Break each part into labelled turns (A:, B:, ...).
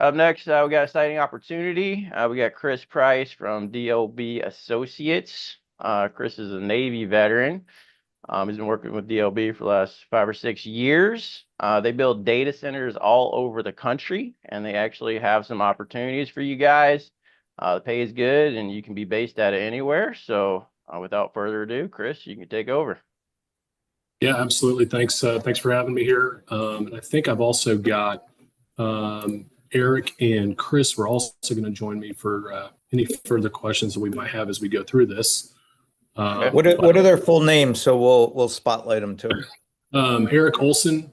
A: Up next, we got a exciting opportunity. We got Chris Price from DLB Associates. Chris is a Navy veteran. He's been working with DLB for the last 5 or 6 years. They build data centers all over the country, and they actually have some opportunities for you guys. The pay is good, and you can be based out of anywhere. So without further ado, Chris, you can take over.
B: Yeah, absolutely. Thanks. Thanks for having me here. And I think I've also got Erik and Chris were also going to join me for any further questions that we might have as we go through this.
C: What are their full names? So we'll spotlight them too.
B: Erik Olson,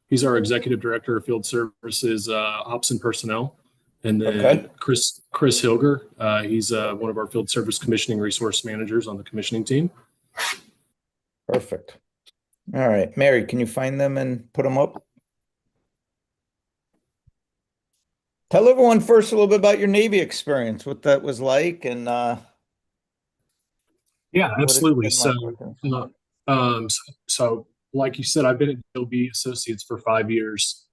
B: he's our Executive Director of Field Services, Ops and Personnel. And then Chris Hilger, he's one of our Field Service Commissioning Resource Managers on the commissioning team.
C: Perfect. All right, Mary, can you find them and put them up? Tell everyone first a little bit about your Navy experience, what that was like, and
B: yeah, absolutely. So like you said, I've been at DLB Associates for 5 years.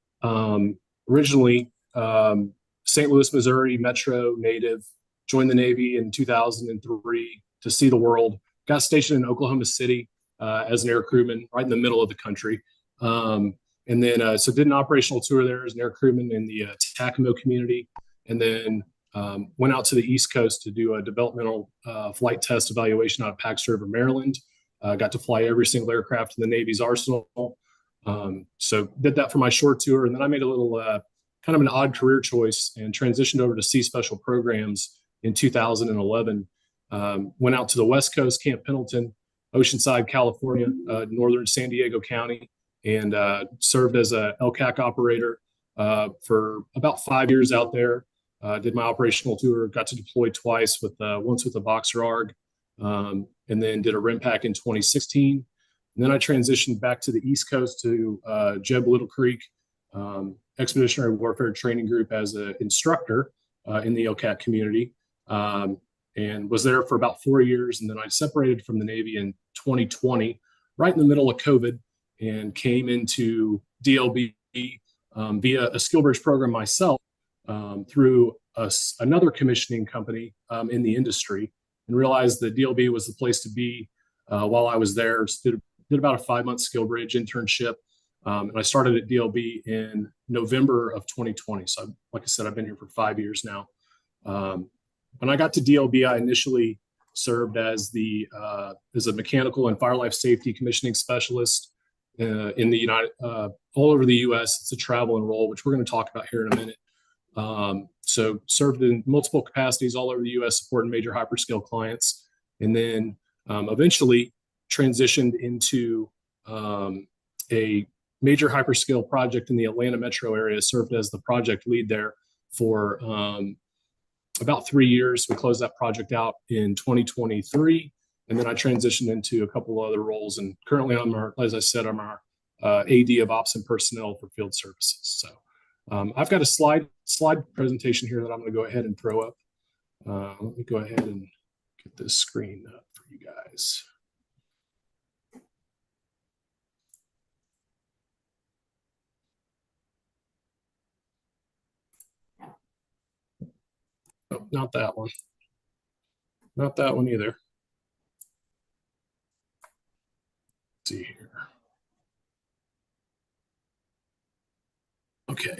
B: Originally, St. Louis, Missouri, Metro native, joined the Navy in 2003 to see the world. Got stationed in Oklahoma City as an air crewman, right in the middle of the country. And then, so did an operational tour there as an air crewman in the Takamo community, and then went out to the East Coast to do a developmental flight test evaluation out of Pax River, Maryland. Got to fly every single aircraft in the Navy's arsenal. So did that for my short tour, and then I made a little kind of an odd career choice and transitioned over to Sea Special Programs in 2011. Went out to the West Coast, Camp Pendleton, Oceanside, California, northern San Diego County, and served as a LCAC operator for about 5 years out there. Did my operational tour, got to deploy twice, once with a Boxer ARG, and then did a RIMPAC in 2016. And then I transitioned back to the East Coast to Jeb Little Creek Expeditionary Warfare Training Group as an instructor in the LCAC community, and was there for about 4 years. And then I separated from the Navy in 2020, right in the middle of COVID, and came into DLB via a skill bridge program myself through another commissioning company in the industry, and realized that DLB was the place to be while I was there. Did about a 5-month skill bridge internship, and I started at DLB in November of 2020. So like I said, I've been here for 5 years now. When I got to DLB, I initially served as a mechanical and fire life safety commissioning specialist in the all over the U.S. It's a travel and role, which we're going to talk about here in a minute. So served in multiple capacities all over the U.S., supporting major hyperscale clients, and then eventually transitioned into a major hyperscale project in the Atlanta metro area. Served as the project lead there for about 3 years. We closed that project out in 2023. And then I transitioned into a couple of other roles. And currently as I said, I'm our AD of Ops and Personnel for Field Services. So I've got a slide presentation here that I'm going to go ahead and throw up. Let me go ahead and get this screen up for you guys. Oh, not that one. Not that one either. Let's see here. Okay.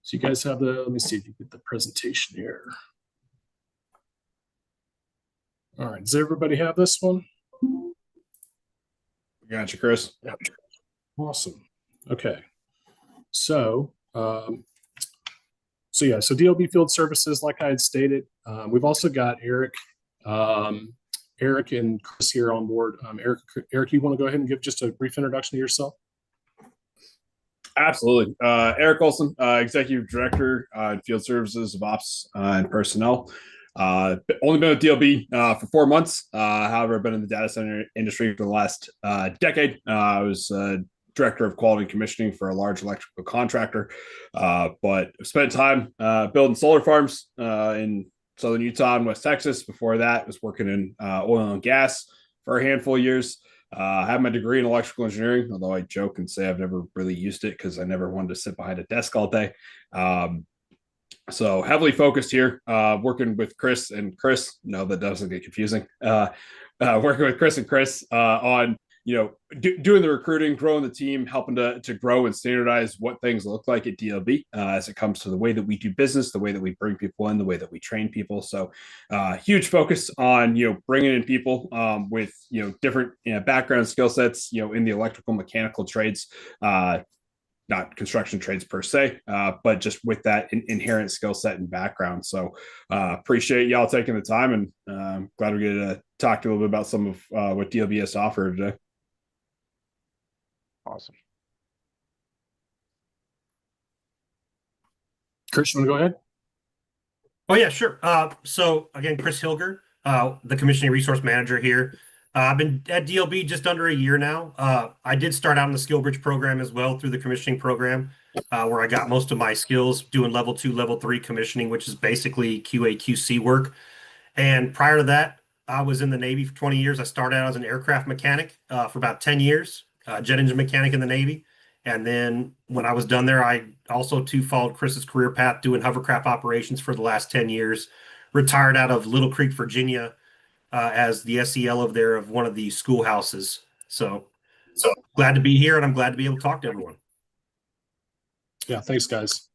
B: So you guys have let me see if you get the presentation here. All right, does everybody have this one?
D: Gotcha, Chris.
B: Yep. Awesome. Okay. So, so DLB Field Services, like I had stated, we've also got Erik and Chris here on board. Erik, you want to go ahead and give just a brief introduction to yourself?
D: Absolutely. Erik Olson, Executive Director Field Services of Ops and Personnel. Only been with DLB for 4 months. However, I've been in the data center industry for the last decade. I was Director of Quality and Commissioning for a large electrical contractor, but spent time building solar farms in Southern Utah and West Texas. Before that, I was working in oil and gas for a handful of years. I have my degree in electrical engineering, although I joke and say I've never really used it because I never wanted to sit behind a desk all day. So heavily focused here, working with Chris and Chris. No, that doesn't get confusing. Working with Chris and Chris on doing the recruiting, growing the team, helping to grow and standardize what things look like at DLB as it comes to the way that we do business, the way that we bring people in, the way that we train people. So huge focus on bringing in people with different background, skill sets in the electrical, mechanical trades. Not construction trades per se, but just with that inherent skill set and background. So appreciate y'all taking the time, and glad we get to talk a little bit about some of what DLB has to offer today.
A: Awesome.
B: Chris, you want to go ahead?
E: Oh, yeah, sure. So again, Chris Hilger, the commissioning resource manager here. I've been at DLB just under a year now. I did start out in the SkillBridge program as well through the commissioning program, where I got most of my skills doing level 2, level 3 commissioning, which is basically QA, QC work. And prior to that, I was in the Navy for 20 years. I started out as an aircraft mechanic for about 10 years, jet engine mechanic in the Navy. And then when I was done there, I also too followed Chris's career path doing hovercraft operations for the last 10 years. Retired out of Little Creek, Virginia, as the SEL of one of the schoolhouses. So glad to be here, and I'm glad to be able to talk to everyone.
B: Yeah, thanks, guys.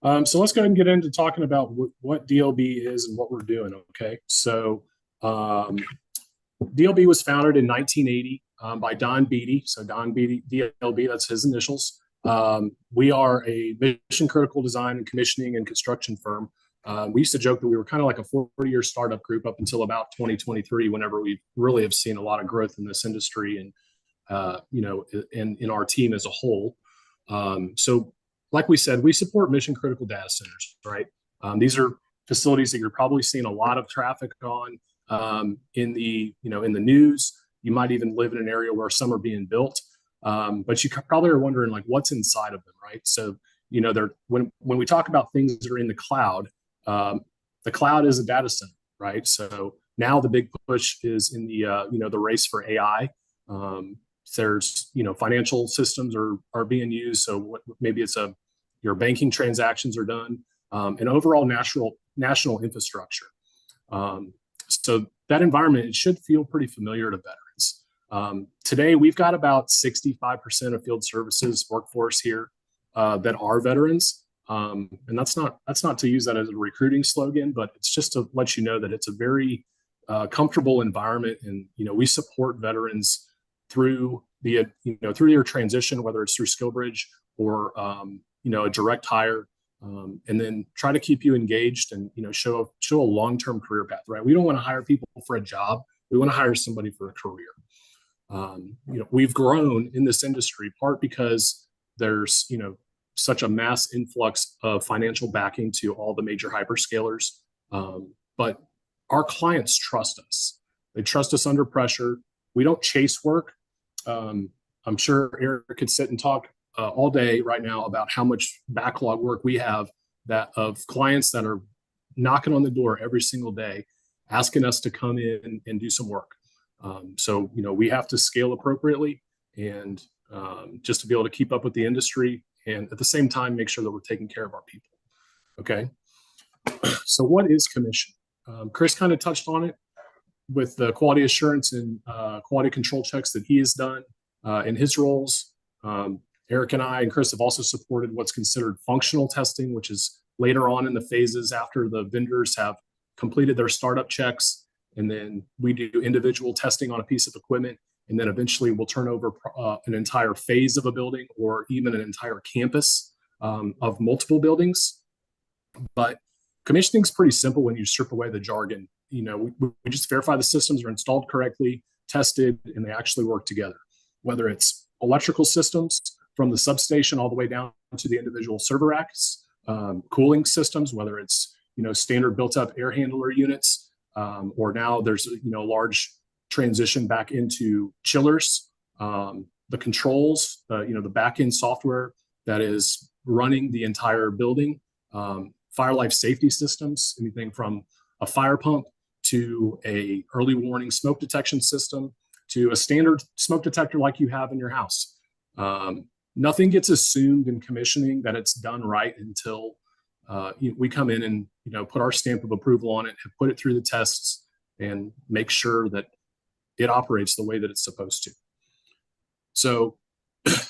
B: So let's go ahead and get into talking about what DLB is and what we're doing. Okay, so DLB was founded in 1980 by Don Beatty. So Don Beatty, DLB, that's his initials. We are a mission critical design and commissioning and construction firm. We used to joke that we were kind of like a 40-year startup group up until about 2023, whenever we really have seen a lot of growth in this industry and, in our team as a whole. So like we said, we support mission critical data centers, right? These are facilities that you're probably seeing a lot of traffic on in the news. You might even live in an area where some are being built. But you probably are wondering like what's inside of them, right? So, when we talk about things that are in the cloud is a data center, right? So now the big push is in the race for AI. There's financial systems are being used. So maybe it's your banking transactions are done, and overall national infrastructure. So that environment, it should feel pretty familiar to veterans. Today we've got about 65% of field services workforce here that are veterans. And that's not to use that as a recruiting slogan, but it's just to let you know that it's a very comfortable environment, and we support veterans through through their transition, whether it's through SkillBridge or a direct hire, and then try to keep you engaged and show a long-term career path. Right? We don't want to hire people for a job; we want to hire somebody for a career. We've grown in this industry part because there's such a mass influx of financial backing to all the major hyperscalers. But our clients trust us. They trust us under pressure. We don't chase work. I'm sure Erik could sit and talk all day right now about how much backlog work we have of clients that are knocking on the door every single day, asking us to come in and do some work. So we have to scale appropriately and just to be able to keep up with the industry, and at the same time, make sure that we're taking care of our people. Okay. So what is commission? Chris kind of touched on it with the quality assurance and quality control checks that he has done in his roles. Erik and I and Chris have also supported what's considered functional testing, which is later on in the phases after the vendors have completed their startup checks. And then we do individual testing on a piece of equipment. And then eventually we'll turn over an entire phase of a building or even an entire campus of multiple buildings. But commissioning is pretty simple when you strip away the jargon. We just verify the systems are installed correctly, tested, and they actually work together. Whether it's electrical systems from the substation all the way down to the individual server racks, cooling systems, whether it's standard built-up air handler units, or now there's a large transition back into chillers, the controls, the back-end software that is running the entire building, fire life safety systems, anything from a fire pump to a early warning smoke detection system to a standard smoke detector like you have in your house. Nothing gets assumed in commissioning that it's done right until we come in and put our stamp of approval on it, and put it through the tests, and make sure that it operates the way that it's supposed to. So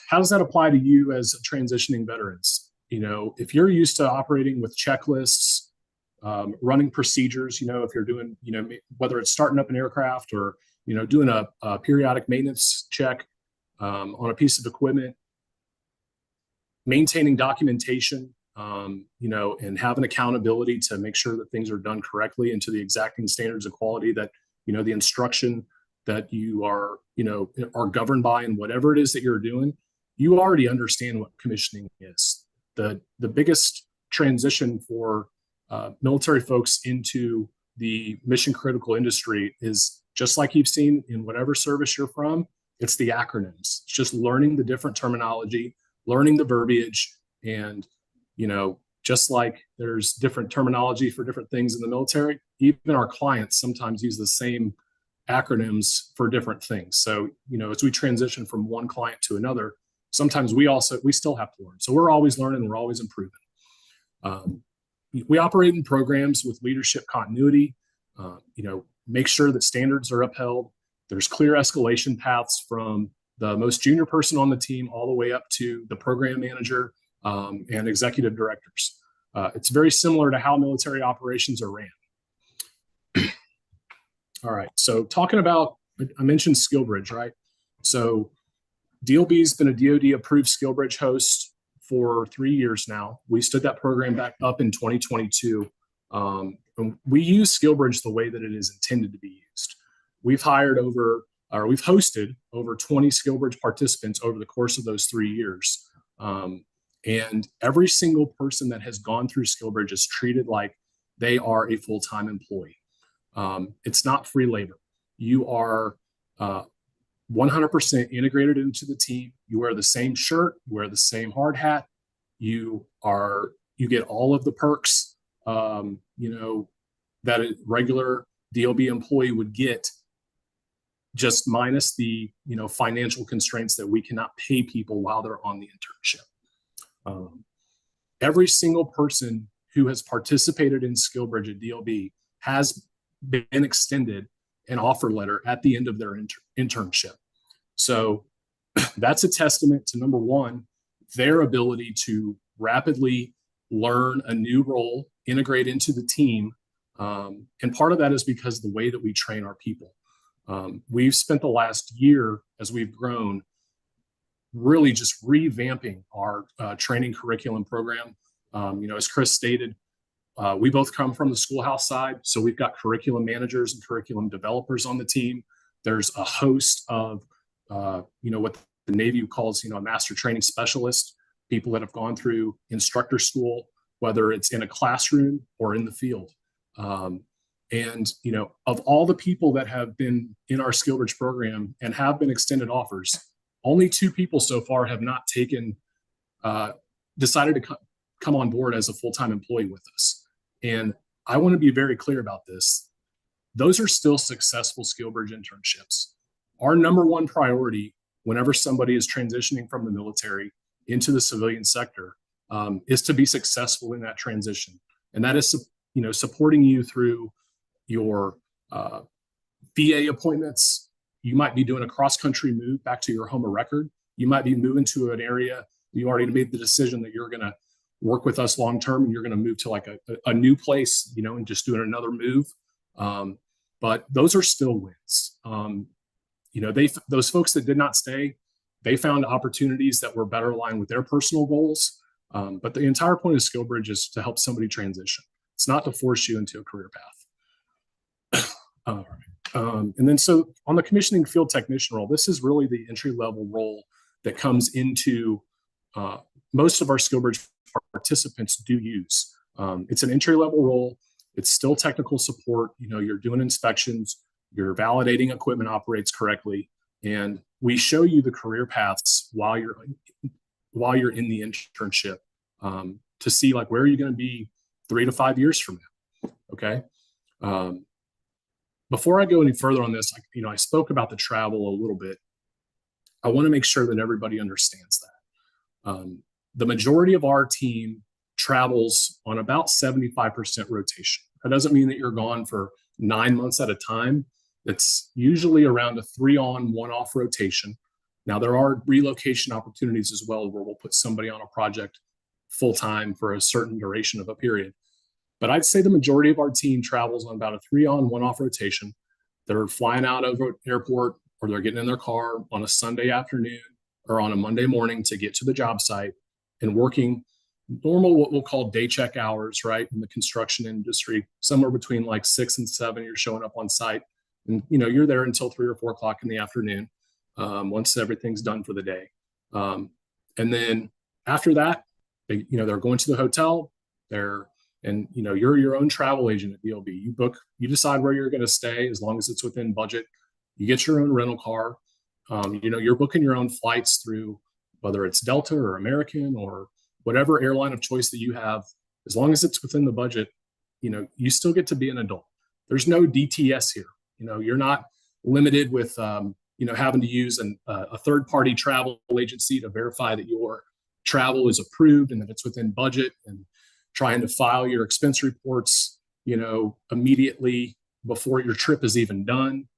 B: how does that apply to you as transitioning veterans? If you're used to operating with checklists, running procedures, if you're doing, whether it's starting up an aircraft or, doing a periodic maintenance check on a piece of equipment, maintaining documentation, and having accountability to make sure that things are done correctly and to the exacting standards of quality that, the instruction that you are governed by, and whatever it is that you're doing, you already understand what commissioning is. The biggest transition for military folks into the mission critical industry is just like you've seen in whatever service you're from. It's the acronyms. It's just learning the different terminology, learning the verbiage, and just like there's different terminology for different things in the military, even our clients sometimes use the same acronyms for different things. So as we transition from one client to another, sometimes we still have to learn. So we're always learning, we're always improving. We operate in programs with leadership continuity, make sure that standards are upheld. There's clear escalation paths from the most junior person on the team all the way up to the program manager and executive directors. It's very similar to how military operations are ran. All right, so talking about, I mentioned SkillBridge, right? So DLB's been a DoD approved SkillBridge host for 3 years now. We stood that program back up in 2022. And we use SkillBridge the way that it is intended to be used. We've hosted over 20 SkillBridge participants over the course of those 3 years. And every single person that has gone through SkillBridge is treated like they are a full-time employee. It's not free labor. You are 100% integrated into the team. You wear the same shirt, you wear the same hard hat. You get all of the perks, that a regular DLB employee would get, just minus the, financial constraints that we cannot pay people while they're on the internship. Every single person who has participated in SkillBridge at DLB has been extended an offer letter at the end of their internship. So that's a testament to, number one, their ability to rapidly learn a new role, integrate into the team. And part of that is because of the way that we train our people. We've spent the last year, as we've grown, really just revamping our training curriculum program. As Chris stated, we both come from the schoolhouse side, so we've got curriculum managers and curriculum developers on the team. There's a host of, what the Navy calls, a master training specialist, people that have gone through instructor school, whether it's in a classroom or in the field. And of all the people that have been in our SkillBridge program and have been extended offers, only 2 people so far have not decided to come on board as a full-time employee with us. And I want to be very clear about this. Those are still successful SkillBridge internships. Our number one priority whenever somebody is transitioning from the military into the civilian sector is to be successful in that transition. And that is, supporting you through your VA appointments. You might be doing a cross-country move back to your home of record. You might be moving to an area. You already made the decision that you're going to work with us long-term, and you're going to move to like a new place, and just doing another move. But those are still wins. Those folks that did not stay, they found opportunities that were better aligned with their personal goals. But the entire point of SkillBridge is to help somebody transition. It's not to force you into a career path. All right. And then so on the commissioning field technician role, this is really the entry-level role that comes into most of our SkillBridge participants do use. It's an entry-level role. It's still technical support. You're doing inspections, you're validating equipment operates correctly, and we show you the career paths while you're in the internship to see like where are you going to be 3 to 5 years from now. Okay. before I go any further on this, I spoke about the travel a little bit. I want to make sure that everybody understands that. The majority of our team travels on about 75% rotation. That doesn't mean that you're gone for 9 months at a time. It's usually around a 3-on, 1-off rotation. Now, there are relocation opportunities as well, where we'll put somebody on a project full time for a certain duration of a period. But I'd say the majority of our team travels on about a 3-on, 1-off rotation. They're flying out of an airport, or they're getting in their car on a Sunday afternoon or on a Monday morning to get to the job site and working normal, what we'll call day check hours, right? In the construction industry, somewhere between like 6 and 7, you're showing up on site, and you're there until 3 or 4 o'clock in the afternoon, once everything's done for the day. And then after that, they're going to the hotel. You're your own travel agent at DLB. You decide where you're going to stay as long as it's within budget. You get your own rental car. You're booking your own flights through, whether it's Delta or American or whatever airline of choice that you have. As long as it's within the budget, you still get to be an adult. There's no DTS here. You're not limited with, having to use a third-party travel agency to verify that your travel is approved and that it's within budget, and trying to file your expense reports, immediately before your trip is even done.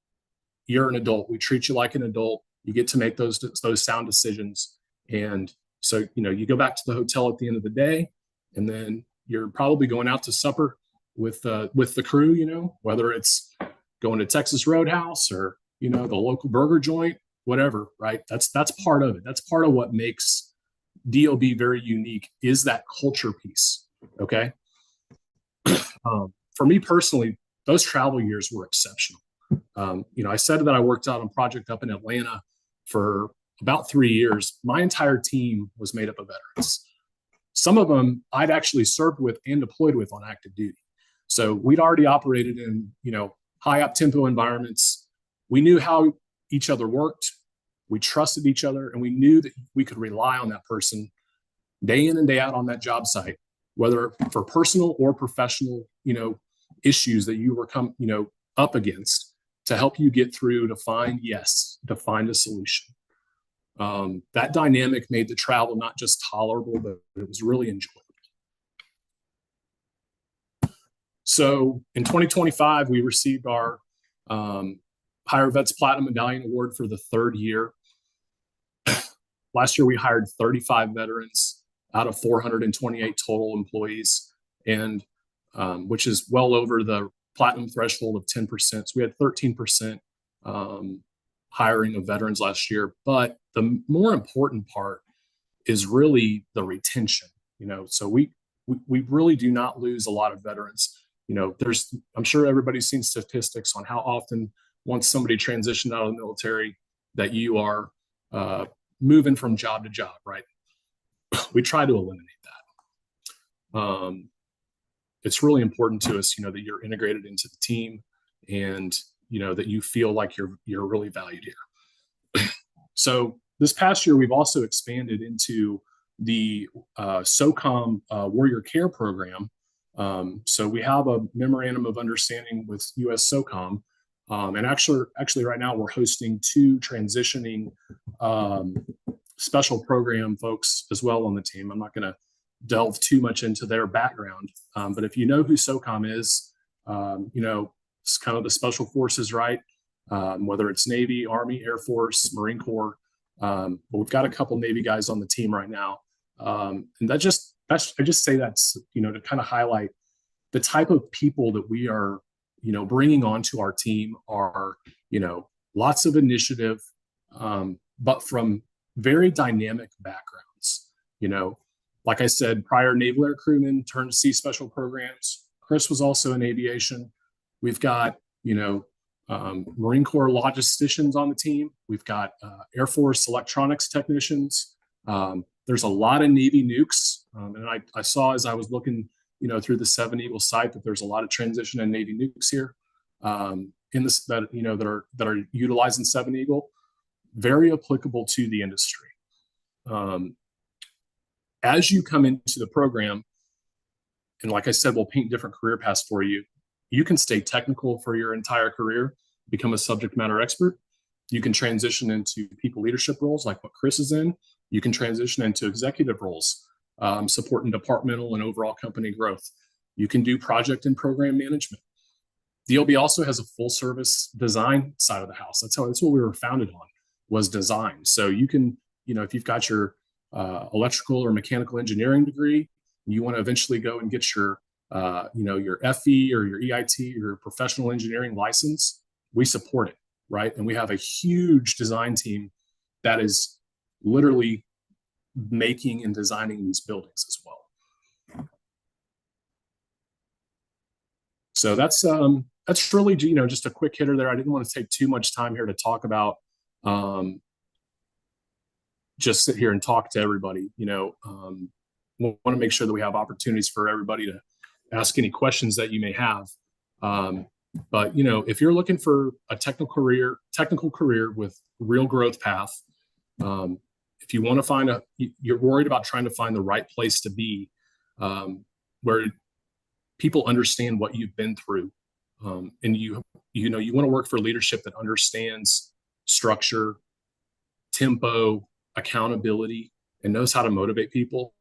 B: You're an adult. We treat you like an adult. You get to make those sound decisions. And so, you go back to the hotel at the end of the day, and then you're probably going out to supper with the crew, whether it's going to Texas Roadhouse or, the local burger joint, whatever, right? That's part of it. That's part of what makes DLB very unique, is that culture piece. Okay. For me personally, those travel years were exceptional. I said that I worked out on a project up in Atlanta for about 3 years. My entire team was made up of veterans. Some of them I'd actually served with and deployed with on active duty. So we'd already operated in, high up tempo environments. We knew how each other worked. We trusted each other, and we knew that we could rely on that person day in and day out on that job site, whether for personal or professional, issues that you were up against, to help you get through, to find a solution. That dynamic made the travel not just tolerable, but it was really enjoyable. So in 2025, we received our Hire Vets Platinum Medallion Award for the 3rd year. Last year, we hired 35 veterans out of 428 total employees, and which is well over the platinum threshold of 10%. So we had 13% hiring of veterans last year. But the more important part is really the retention. So we really do not lose a lot of veterans. I'm sure everybody's seen statistics on how often, once somebody transitioned out of the military, that you are moving from job to job, right? We try to eliminate that. It's really important to us, that you're integrated into the team, and that you feel like you're really valued here. So this past year, we've also expanded into the SOCOM Warrior Care Program. So we have a memorandum of understanding with US SOCOM, and actually right now we're hosting 2 transitioning special program folks as well on the team. I'm not going to delve too much into their background, but if you know who SOCOM is, it's kind of the special forces, right? Whether it's Navy, Army, Air Force, Marine Corps, but we've got a couple Navy guys on the team right now, and I just say that's to kind of highlight the type of people that we are bringing onto our team are lots of initiative, but from very dynamic backgrounds. Like I said, prior Naval Air Crewman turned Sea Special Programs. Chris was also in aviation. We've got, Marine Corps logisticians on the team. We've got Air Force electronics technicians. There's a lot of Navy nukes. And I saw, as I was looking, through the 7 Eagle site, that there's a lot of transition and Navy nukes here in this, that are utilizing 7 Eagle. Very applicable to the industry. As you come into the program, and like I said, we'll paint different career paths for you. you can stay technical for your entire career, become a subject matter expert. You can transition into people leadership roles like what Chris is in. You can transition into executive roles, supporting departmental and overall company growth. You can do project and program management. DLB also has a full service design side of the house. That's what we were founded on, was design. So you can, if you've got your electrical or mechanical engineering degree, and you want to eventually go and get your your FE or your EIT, your professional engineering license, we support it, right? And we have a huge design team that is literally making and designing these buildings as well. So that's really, just a quick hitter there. I didn't want to take too much time here to talk about, just sit here and talk to everybody. We want to make sure that we have opportunities for everybody to ask any questions that you may have. But if you're looking for a technical career with real growth path, if you want to find you're worried about trying to find the right place to be, where people understand what you've been through, and you want to work for leadership that understands structure, tempo, accountability, and knows how to motivate people,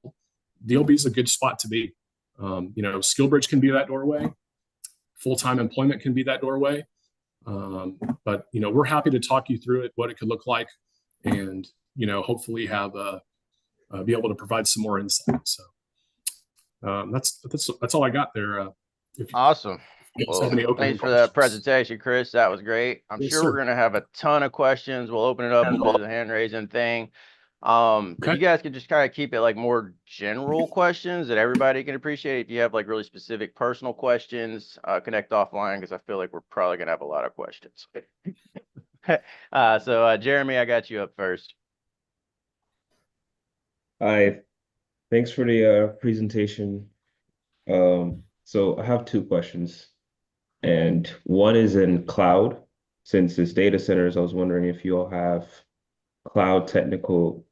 B: DLB is a good spot to be. SkillBridge can be that doorway. Full-time employment can be that doorway. But we're happy to talk you through it, what it could look like, and hopefully have be able to provide some more insight. So that's all I got there.
A: Awesome. Well, thanks for that presentation, Chris. That was great. I'm
B: Yes,
A: sure
B: sir.
A: we're going to have a ton of questions. We'll open it up. We'll do the hand raising thing. If you guys could just kind of keep it like more general questions that everybody can appreciate. If you have like really specific personal questions, connect offline, because I feel like we're probably going to have a lot of questions. So Jeremy, I got you up first.
F: Hi, thanks for the presentation. So I have two questions, and one is in cloud. Since it's data centers, I was wondering if you all have cloud technical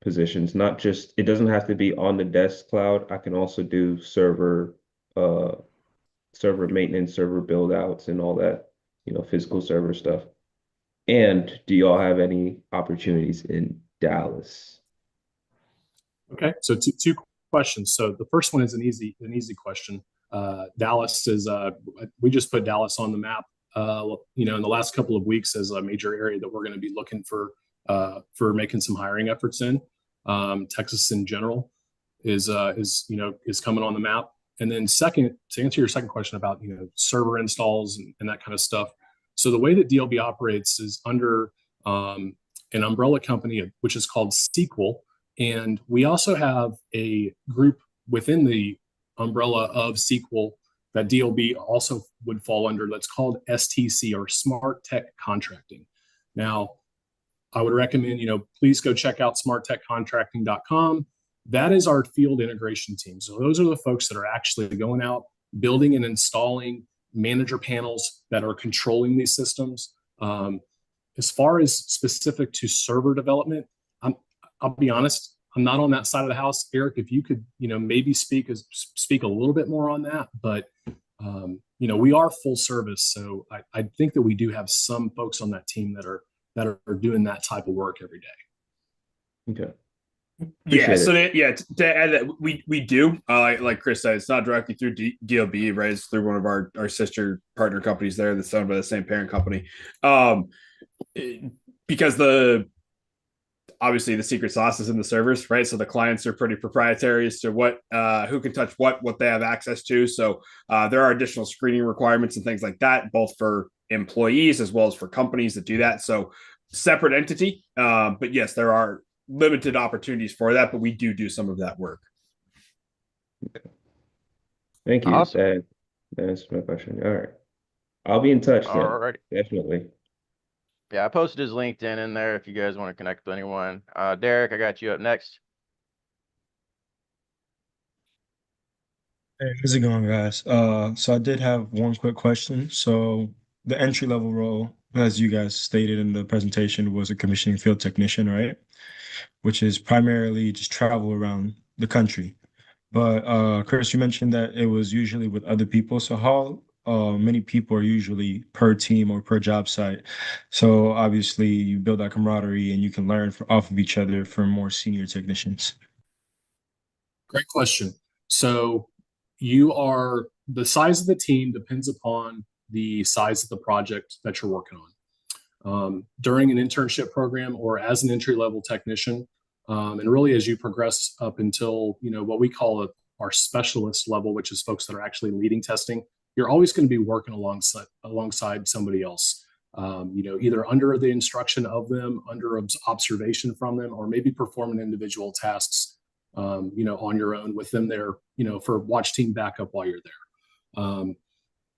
F: positions, not just, it doesn't have to be on the desk cloud. I can also do server maintenance, server build outs and all that, physical server stuff. And do you all have any opportunities in Dallas?
B: Okay, so two questions. So the first one is an easy question. Dallas is we just put Dallas on the map in the last couple of weeks as a major area that we're going to be looking for making some hiring efforts in. Texas in general is coming on the map. And then second, to answer your second question about server installs and that kind of stuff. So the way that DLB operates is under an umbrella company, which is called Sequel. And we also have a group within the umbrella of Sequel that DLB also would fall under, that's called STC, or Smart Tech Contracting. Now, I would recommend, please go check out smarttechcontracting.com. That is our field integration team. So those are the folks that are actually going out, building and installing manager panels that are controlling these systems. As far as specific to server development, I'll be honest, I'm not on that side of the house. Erik, if you could, maybe speak a little bit more on that, but we are full service. So I think that we do have some folks on that team that are doing that type of work every day.
F: Okay.
D: Yeah, so to add that, we do, like Chris said, it's not directly through DLB, right? It's through one of our sister partner companies there that's owned by the same parent company. Because obviously the secret sauce is in the servers, right? So the clients are pretty proprietary as to what who can touch what they have access to. So there are additional screening requirements and things like that, both for employees as well as for companies that do that. So separate entity, but yes, there are limited opportunities for that, but we do some of that work.
F: Okay. Thank you.
A: Awesome.
F: That answers my question. All right. I'll be in touch then.
A: All right.
F: Definitely.
A: Yeah, I posted his LinkedIn in there if you guys want to connect with anyone. Derek, I got you up next.
G: Hey, how's it going, guys? So I did have one quick question. So the entry-level role, as you guys stated in the presentation, was a commissioning field technician, right? Which is primarily just travel around the country. But Chris, you mentioned that it was usually with other people. So how many people are usually per team or per job site. So obviously you build that camaraderie and you can learn off of each other for more senior technicians.
B: Great question. So the size of the team depends upon the size of the project that you're working on. During an internship program or as an entry-level technician, and really as you progress up until, what we call our specialist level, which is folks that are actually leading testing, you're always going to be working alongside somebody else, either under the instruction of them, under observation from them, or maybe performing individual tasks, on your own with them there, for watch team backup while you're there.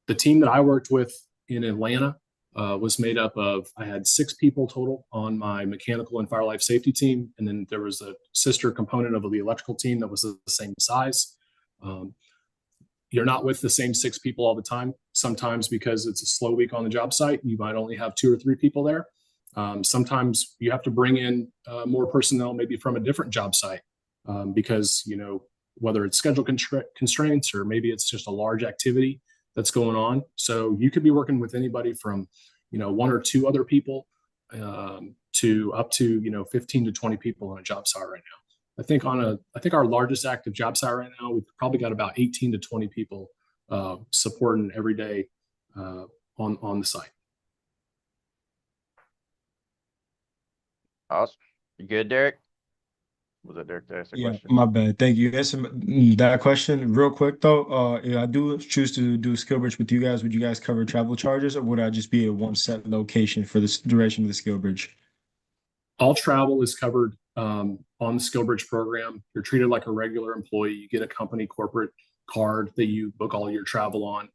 B: The team that I worked with in Atlanta was made up of, I had 6 people total on my mechanical and fire life safety team. And then there was a sister component of the electrical team that was the same size. You're not with the same 6 people all the time. Sometimes because it's a slow week on the job site, you might only have 2 or 3 people there. Sometimes you have to bring in more personnel, maybe from a different job site, because, whether it's schedule constraints or maybe it's just a large activity that's going on. So you could be working with anybody from, 1 or 2 other people to up to, 15 to 20 people on a job site right now. I think our largest active job site right now, we've probably got about 18 to 20 people supporting every day on the site.
A: Awesome. You good, Derek? Was that Derek that asked the
G: Yeah,
A: question?
G: my bad. Thank you. Answer that question real quick though. If I do choose to do skill bridge with you guys, would you guys cover travel charges, or would I just be at one set location for the duration of the skill bridge?
B: All travel is covered on the SkillBridge program. You're treated like a regular employee. You get a company corporate card that you book all your travel on.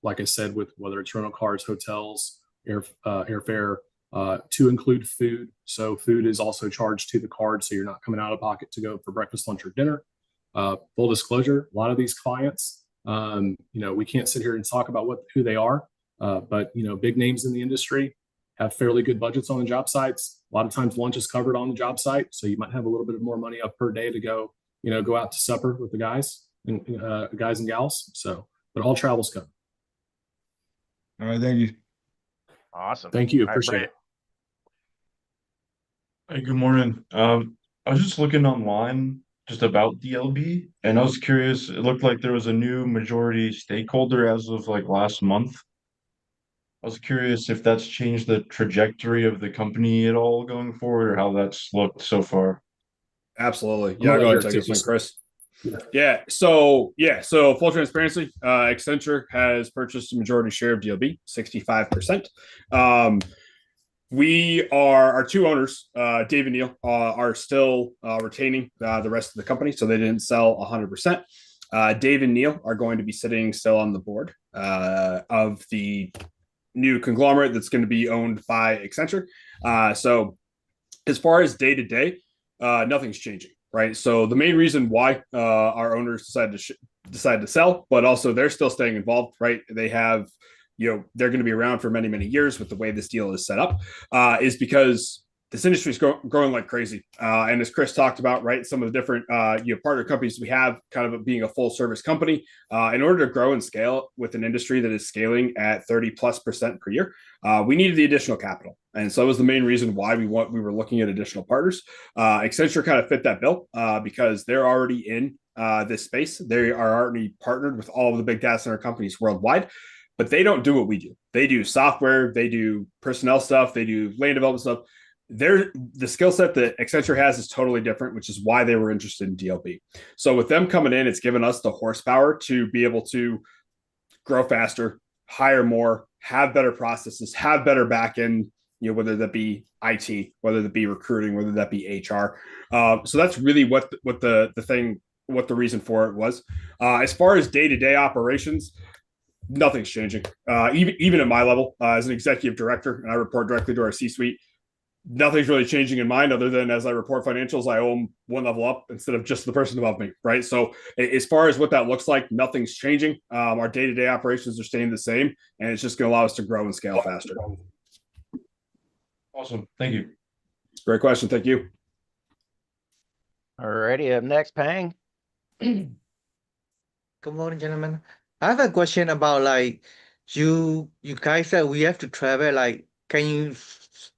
B: Like I said, with whether it's rental cars, hotels, airfare, to include food. So food is also charged to the card, so you're not coming out of pocket to go for breakfast, lunch, or dinner. Full disclosure, a lot of these clients, we can't sit here and talk about who they are, but big names in the industry have fairly good budgets on the job sites. A lot of times lunch is covered on the job site, so you might have a little bit more money up per day to go out to supper with the guys and gals. So, but all travel's covered.
G: All right, thank you.
A: Awesome.
B: Thank you.
A: All right,
B: Appreciate it.
H: Hey, good morning. I was just looking online just about DLB, and I was curious. It looked like there was a new majority stakeholder as of like last month. I was curious if that's changed the trajectory of the company at all going forward, or how that's looked so far.
D: Absolutely.
B: I'm gonna
D: Go
B: let
D: ahead and
B: Erik
D: take this
B: take
D: one,
B: this.
D: Chris. So full transparency, Accenture has purchased a majority share of DLB, 65%. Our 2 owners, Dave and Neil, are still retaining the rest of the company, so they didn't sell 100%. Dave and Neil are going to be sitting still on the board of the new conglomerate that's going to be owned by Accenture. So as far as day to day, nothing's changing, right? So the main reason why our owners decided to sell, but also they're still staying involved, right? They have, they're going to be around for many, many years with the way this deal is set up, is because this industry is growing like crazy. And as Chris talked about, right, some of the different partner companies we have, kind of being a full service company, in order to grow and scale with an industry that is scaling at 30+% per year, we needed the additional capital. And so that was the main reason why we were looking at additional partners. Accenture kind of fit that bill because they're already in this space. They are already partnered with all of the big data center companies worldwide, but they don't do what we do. They do software, they do personnel stuff, they do land development stuff. The skill set that Accenture has is totally different, which is why they were interested in DLB. So with them coming in, it's given us the horsepower to be able to grow faster, hire more, have better processes, have better back end, whether that be IT, whether that be recruiting, whether that be HR. So that's really what the reason for it was. As far as day-to-day operations, nothing's changing. Even at my level, as an executive director, and I report directly to our C-suite, nothing's really changing in mind other than as I report financials, I owe them one level up instead of just the person above me, right? So as far as what that looks like, nothing's changing. Our day-to-day operations are staying the same, and it's just going to allow us to grow and scale faster.
H: Awesome. Thank you.
D: Great question. Thank you.
A: All righty, up next, Pang.
I: Good morning, gentlemen.
C: I have a question about like you guys said we have to travel. Like, can you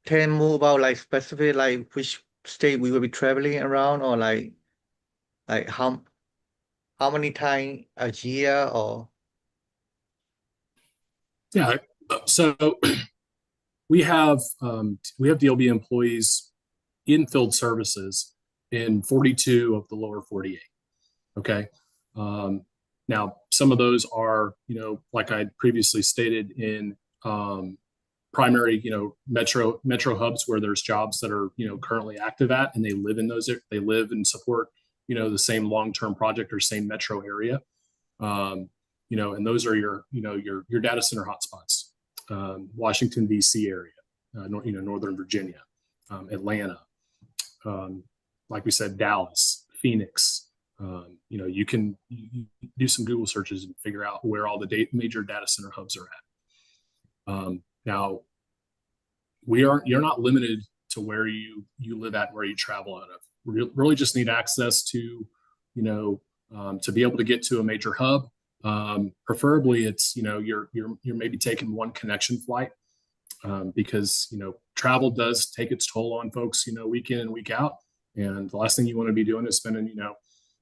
C: tell more about like specific like which state we will be traveling around, or like how many time a year or
B: Yeah. So we have DLB employees in field services in 42 of the lower 48. Okay. Um, Now, some of those are, like I previously stated, in primary, metro hubs where there's jobs that are, currently active at, and they live in those. They live and support, the same long-term project or same metro area. And those are your data center hotspots. Washington D.C. area, Northern Virginia, Atlanta, like we said, Dallas, Phoenix. You can do some Google searches and figure out where all the major data center hubs are at. Now, you're not limited to where you live at, where you travel out of. We really just need access to, to be able to get to a major hub. Preferably, it's you're maybe taking one connection flight, because travel does take its toll on folks, week in and week out. And the last thing you want to be doing is spending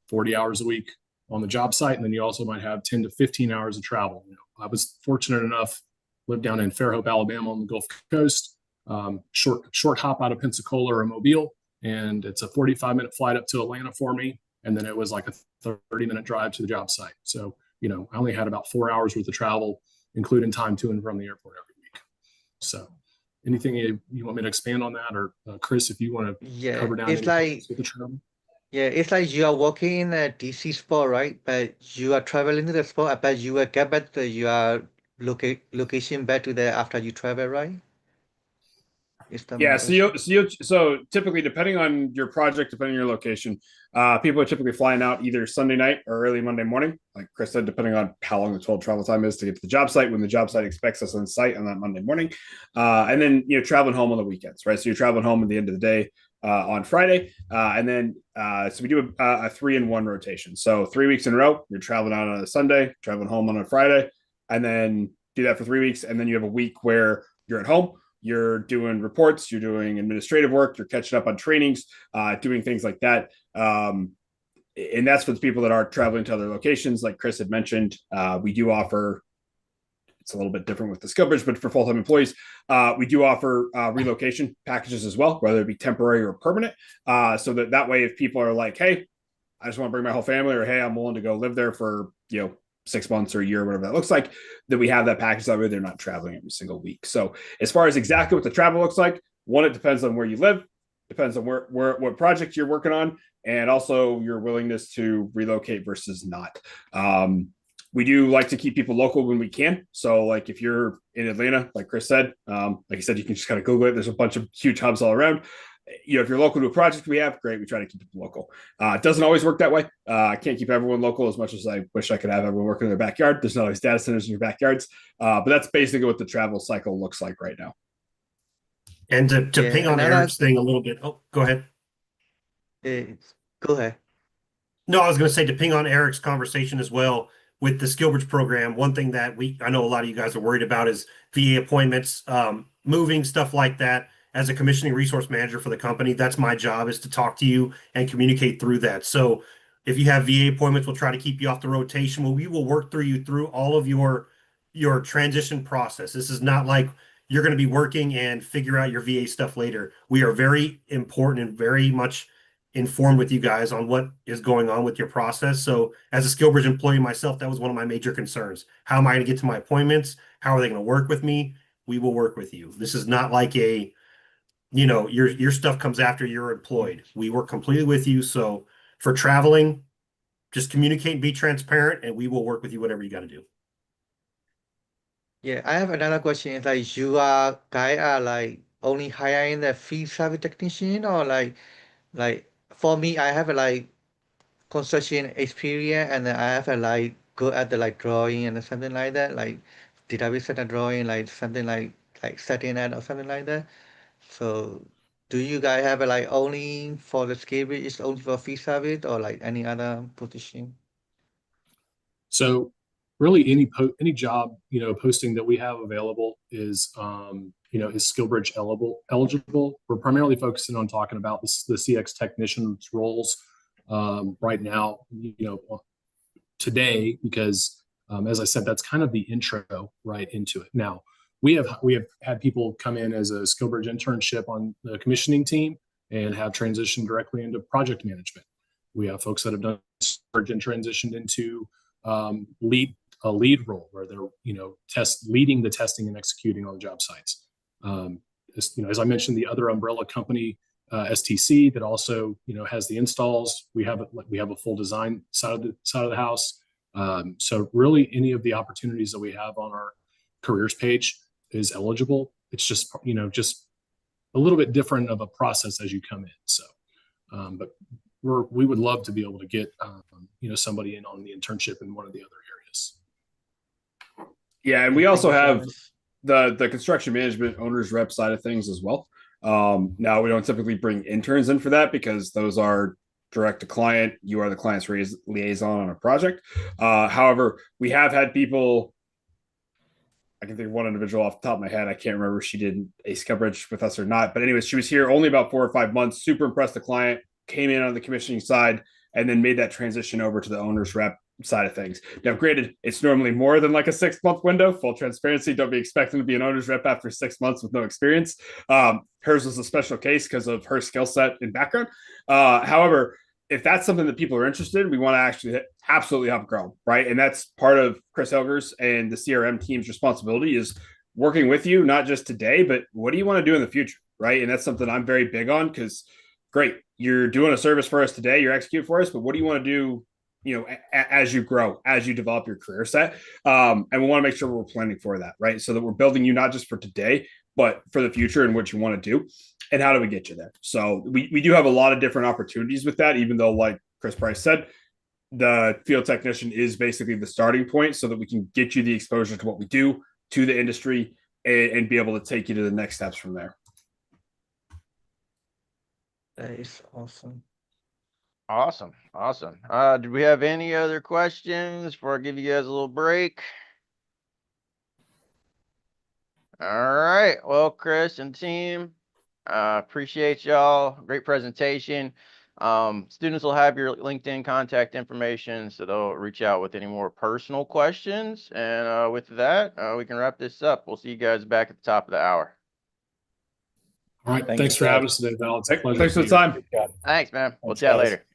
B: 40 hours a week on the job site, and then you also might have 10 to 15 hours of travel. I was fortunate enough, lived down in Fairhope, Alabama, on the Gulf Coast. Short hop out of Pensacola or Mobile, and it's a 45-minute flight up to Atlanta for me, and then it was like a 30-minute drive to the job site. So I only had about 4 hours worth of travel, including time to and from the airport every week. So anything you want me to expand on that, or Chris, if you want to cover down
C: it's like
B: with the travel?
C: yeah, it's like you are working in a DC spot, right? But you are traveling to the spot, but you will get back to your location back to there after you travel, right? Is that my
D: Yeah,
C: question?
D: so typically, depending on your project, depending on your location, people are typically flying out either Sunday night or early Monday morning. Like Chris said, depending on how long the total travel time is to get to the job site, when the job site expects us on site on that Monday morning, and then traveling home on the weekends, right? So you're traveling home at the end of the day on Friday, and then so we do a 3-in-1 rotation. So 3 weeks in a row, you're traveling out on a Sunday, traveling home on a Friday, and then do that for 3 weeks, and then you have a week where you're at home. You're doing reports, you're doing administrative work, you're catching up on trainings, doing things like that. And that's for the people that are traveling to other locations. Like Chris had mentioned, we do offer, it's a little bit different with the skill bridge, but for full-time employees, we do offer relocation packages as well, whether it be temporary or permanent. So that way, if people are like, hey, I just want to bring my whole family, or hey, I'm willing to go live there for 6 months or a year, whatever that looks like, that we have that package that way they're not traveling every single week. So as far as exactly what the travel looks like, one, it depends on where you live, depends on what project you're working on, and also your willingness to relocate versus not. We do like to keep people local when we can. So like if you're in Atlanta, like Chris said, like I said, you can just kind of Google it. There's a bunch of huge hubs all around. If you're local to a project we have, great. We try to keep people local. It doesn't always work that way. I can't keep everyone local as much as I wish I could have everyone working in their backyard. There's not always data centers in your backyards, but that's basically what the travel cycle looks like right now.
E: And to
C: Yeah,
E: ping on
C: another
E: Eric's thing a little bit. Oh, go ahead.
C: go ahead.
E: No, I was going to say to ping on Eric's conversation as well with the Skillbridge program. One thing that I know a lot of you guys are worried about is VA appointments, moving, stuff like that. As a commissioning resource manager for the company, that's my job, is to talk to you and communicate through that. So if you have VA appointments, we'll try to keep you off the rotation. Well, we will work through you through all of your transition process. This is not like you're going to be working and figure out your VA stuff later. We are very important and very much informed with you guys on what is going on with your process. So as a SkillBridge employee myself, that was one of my major concerns. How am I going to get to my appointments? How are they going to work with me? We will work with you. This is not like your stuff comes after you're employed. We work completely with you. So for traveling, just communicate and be transparent, and we will work with you, whatever you got to do.
C: Yeah, I have another question. It's like you guys are like only hiring the field service technician, or like for me, I have a like construction experience, and then I have a like go at the like drawing and something like that. Like did I set a drawing like something like setting that or something like that? So do you guys have a like only for the skill it's only for field service, or like any other position?
B: So really any job, posting that we have available is, is SkillBridge eligible. We're primarily focusing on talking about the CX technicians roles right now, today, because as I said, that's kind of the intro right into it. Now, we have had people come in as a SkillBridge internship on the commissioning team and have transitioned directly into project management. We have folks that have done SkillBridge and transitioned into a lead role where they're leading the testing and executing on job sites. As I mentioned, the other umbrella company, STC, that also has the installs. We have a full design side of the house. So really, any of the opportunities that we have on our careers page is eligible. It's just just a little bit different of a process as you come in. So, but we would love to be able to get somebody in on the internship in one of the other areas.
D: Yeah, and we also have the construction management owners rep side of things as well. Now, we don't typically bring interns in for that because those are direct to client. You are the client's liaison on a project. However, we have had people. I can think of one individual off the top of my head. I can't remember if she did ACE coverage with us or not. But anyways, she was here only about 4 or 5 months, super impressed the client, came in on the commissioning side, and then made that transition over to the owner's rep side of things. Now, granted, it's normally more than like a 6-month window. Full transparency, don't be expecting to be an owner's rep after 6 months with no experience. Hers was a special case because of her skill set and background. However, if that's something that people are interested in, we want to actually absolutely help grow, right? And that's part of Chris Hilger's and the CRM team's responsibility is working with you, not just today, but what do you want to do in the future, right? And that's something I'm very big on because, great, you're doing a service for us today, you're executing for us, but what do you want to do, as you grow, as you develop your career set? And we want to make sure we're planning for that, right? So that we're building you not just for today, but for the future and what you want to do. And how do we get you there? So we do have a lot of different opportunities with that, even though, like Chris Price said, the field technician is basically the starting point so that we can get you the exposure to what we do, to the industry, and be able to take you to the next steps from there.
C: That is awesome.
A: Awesome. Do we have any other questions before I give you guys a little break? All right. Well, Chris and team, appreciate y'all. Great presentation. Students will have your LinkedIn contact information, so they'll reach out with any more personal questions. And with that, we can wrap this up. We'll see you guys back at the top of the hour.
B: All right. Thanks for having us today, Val. It's a pleasure.
D: Thanks for the time.
A: Thanks, man. We'll chat later.